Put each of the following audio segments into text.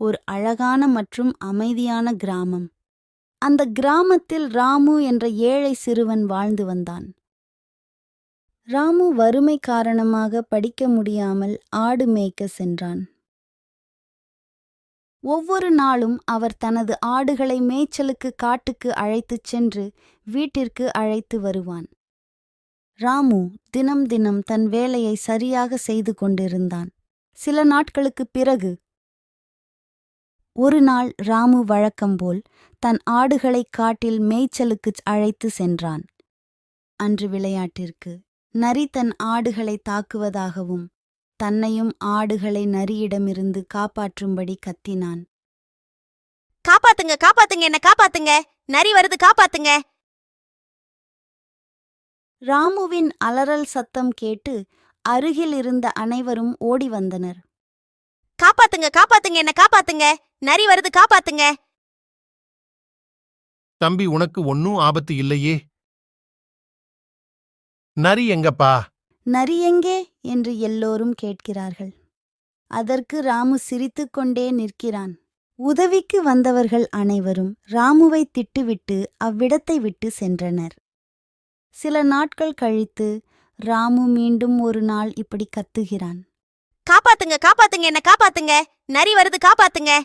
ஒரு அழகான மற்றும் அமைதியான கிராமம். அந்த கிராமத்தில் ராமு என்ற ஏழை சிறுவன் வாழ்ந்து வந்தான். ராமு வறுமை காரணமாக படிக்க முடியாமல் ஆடு மேய்க்க சென்றான். ஒவ்வொரு நாளும் அவர் தனது ஆடுகளை மேய்ச்சலுக்கு காட்டுக்கு அழைத்துச் சென்று வீட்டிற்கு அழைத்து வருவான். ராமு தினம் தினம் தன் வேலையை சரியாக செய்து கொண்டிருந்தான். சில நாட்களுக்குப் பிறகு ஒரு நாள் ராமு வழக்கம்போல் தன் ஆடுகளை காட்டில் மேய்ச்சலுக்கு அழைத்து சென்றான். அன்று விளையாட்டிற்கு நரி தன் ஆடுகளை தாக்குவதாகவும் தன்னையும் ஆடுகளை நரியிடமிருந்து காப்பாற்றும்படி கத்தினான். காப்பாத்துங்க, காப்பாத்துங்க, என்ன காப்பாத்துங்க, நரி வருது, காப்பாத்துங்க. ராமுவின் அலறல் சத்தம் கேட்டு அருகில் இருந்த அனைவரும் ஓடி வந்தனர். காப்பாத்துங்க, காப்பாத்துங்க, என்ன காப்பாத்துங்க, நரி வருது, காப்பாத்துங்க. தம்பி, உனக்கு ஒன்னும் ஆபத்து இல்லையே? நரி எங்கப்பா? நரி எங்கே என்று எல்லோரும் கேட்கிறார்கள். அதற்கு ராமு சிரித்துக்கொண்டே நிற்கிறான். உதவிக்கு வந்தவர்கள் அனைவரும் ராமுவை திட்டுவிட்டு அவ்விடத்தை விட்டு சென்றனர். சில நாட்கள் கழித்து ராமு மீண்டும் ஒரு நாள் இப்படி கத்துகிறான். காப்பாத்துங்க, காப்பாத்துங்க, என்ன காப்பாத்துங்க, நரி வருது, காப்பாத்துங்க.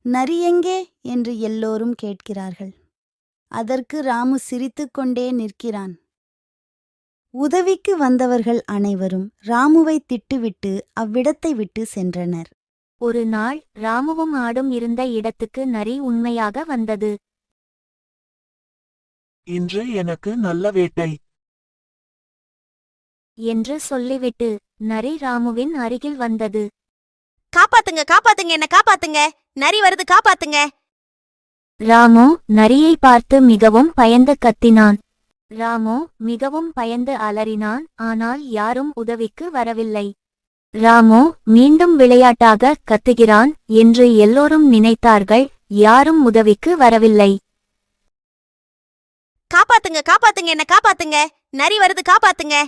நரி எங்கே என்று எல்லோரும் கேட்கிறார்கள். அதற்கு ராமு சிரித்துக்கொண்டே நிற்கிறான். உதவிக்கு வந்தவர்கள் அனைவரும் ராமுவை திட்டுவிட்டு அவ்விடத்தை விட்டு சென்றனர். ஒரு நாள் ராமுவும் ஆடும் இருந்த இடத்துக்கு நரி உண்மையாக வந்தது. இன்று எனக்கு நல்ல வேட்டை என்று சொல்லிவிட்டு நரி ராமுவின் அருகில் வந்தது. காப்பாத்துங்க, காப்பாத்துங்க, என்ன காப்பாத்துங்க, நரி வருது, காப்பாத்துங்க. ராமு நரியை பார்த்து மிகவும் பயந்து கத்தினான். ராமு மிகவும் பயந்து அலறினான். ஆனால் யாரும் உதவிக்கு வரவில்லை. ராமு மீண்டும் விளையாட்டாக கத்துகிறான் என்று எல்லோரும் நினைத்தார்கள். யாரும் உதவிக்கு வரவில்லை. காப்பாத்துங்க, காப்பாத்துங்க, என்ன காப்பாத்துங்க, நரி வருது, காப்பாத்துங்க.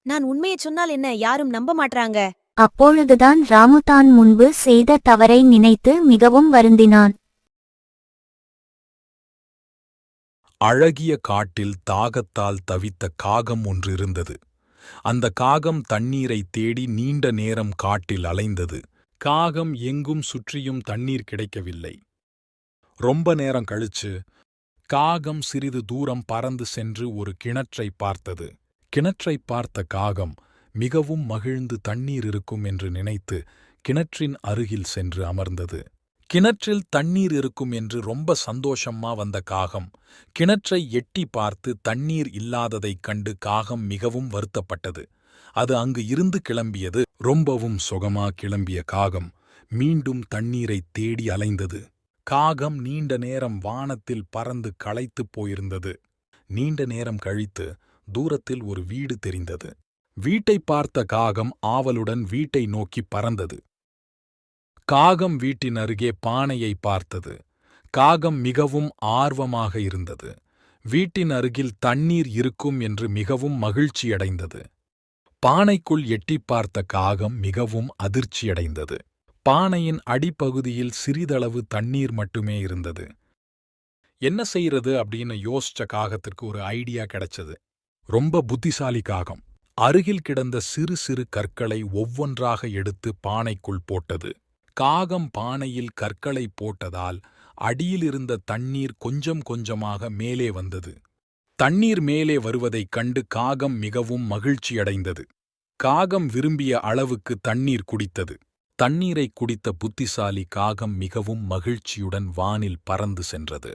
நான் உண்மையை சொன்னால் என்ன, யாரும் நம்ப மாட்றாங்க. அப்பொழுதுதான் ராமு தான் முன்பு செய்த தவறை நினைத்து மிகவும் வருந்தினான். அழகிய காட்டில் தாகத்தால் தவித்த காகம் ஒன்று இருந்தது. அந்த காகம் தண்ணீரை தேடி நீண்ட நேரம் காட்டில் அலைந்தது. காகம் எங்கும் சுற்றியும் தண்ணீர் கிடைக்கவில்லை. ரொம்ப நேரம் கழிச்சு காகம் சிறிது தூரம் பறந்து சென்று ஒரு கிணற்றை பார்த்தது. கிணற்றை பார்த்த காகம் மிகவும் மகிழ்ந்து தண்ணீர் இருக்கும் என்று நினைத்து கிணற்றின் அருகில் சென்று அமர்ந்தது. கிணற்றில் தண்ணீர் இருக்கும் என்று ரொம்ப சந்தோஷமா வந்த காகம் கிணற்றை எட்டி பார்த்து தண்ணீர் இல்லாததைக் கண்டு காகம் மிகவும் வருத்தப்பட்டது. அது அங்கு இருந்து கிளம்பியது. ரொம்பவும் சுகமா கிளம்பிய காகம் மீண்டும் தண்ணீரை தேடி அலைந்தது. காகம் நீண்ட நேரம் வானத்தில் பறந்து களைத்துப் போயிருந்தது. நீண்ட நேரம் கழித்து தூரத்தில் ஒரு வீடு தெரிந்தது. வீட்டை பார்த்த காகம் ஆவலுடன் வீட்டை நோக்கி பறந்தது. காகம் வீட்டின் அருகே பானையை பார்த்தது. காகம் மிகவும் ஆர்வமாக இருந்தது. வீட்டின் அருகில் தண்ணீர் இருக்கும் என்று மிகவும் மகிழ்ச்சியடைந்தது. பானைக்குள் எட்டிப் பார்த்த காகம் மிகவும் அதிர்ச்சியடைந்தது. பானையின் அடிப்பகுதியில் சிறிதளவு தண்ணீர் மட்டுமே இருந்தது. என்ன செய்யறது அப்படின்னு யோசிச்ச காகத்திற்கு ஒரு ஐடியா கிடைச்சது. ரொம்ப புத்திசாலி காகம் அருகில் கிடந்த சிறு சிறு கற்களை ஒவ்வொன்றாக எடுத்து பானைக்குள் போட்டது. காகம் பானையில் கற்களை போட்டதால் அடியிலிருந்த தண்ணீர் கொஞ்சம் கொஞ்சமாக மேலே வந்தது. தண்ணீர் மேலே வருவதைக் கண்டு காகம் மிகவும் மகிழ்ச்சியடைந்தது. காகம் விரும்பிய அளவுக்கு தண்ணீர் குடித்தது. தண்ணீரை குடித்த புத்திசாலி காகம் மிகவும் மகிழ்ச்சியுடன் வானில் பறந்து சென்றது.